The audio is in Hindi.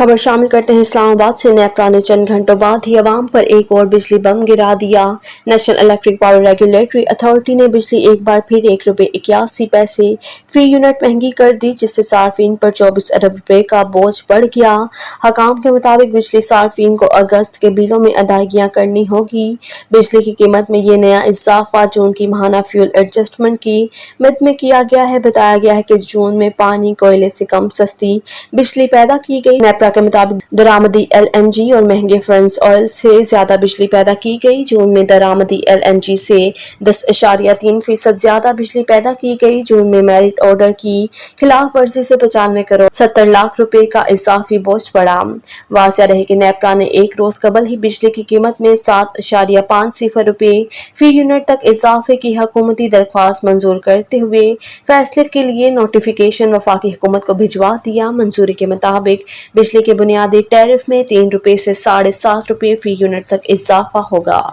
खबर शामिल करते हैं इस्लामाबाद से। नेपरा ने चंद घंटों बाद ही अवाम पर एक और बिजली बम गिरा दिया। National electric power regulatory authority ने बिजली एक बार फिर ₹1.81 फी यूनिट महंगी कर दी, जिससे सार्फिन पर 24 अरब रुपए का बोझ बढ़ गया। हकाम के मुताबिक बिजली सार्फिन को अगस्त के बिलों में अदायगियां करनी होगी। बिजली की कीमत में ये नया इजाफा जून की माहाना फ्यूल एडजस्टमेंट की मद में किया गया है। बताया गया है कि जून में पानी कोयले से कम सस्ती बिजली पैदा की गई। नेपरा के मुताबिक दरामदी LNG और महंगे फर्नेस ऑयल से ज्यादा बिजली पैदा की गई। जून में दरामदी LNG से 10.3% ज्यादा बिजली पैदा की गई। जून में मेरिट ऑर्डर की खिलाफ वर्जी से 95 करोड़ 70 लाख रुपए का इजाफी बोझ पड़ा। वाज़ेह रहे कि नेपरा ने एक रोज कबल ही बिजली की कीमत में 7.50 रुपए फी यूनिट तक इजाफे की हुकूमती दरख्वास्त मंजूर करते हुए फैसले के लिए नोटिफिकेशन वफाकी हुकूमत को भिजवा दिया। मंजूरी के मुताबिक बिजली के बुनियादी टैरिफ में ₹3 से ₹7.5 फी यूनिट तक इजाफा होगा।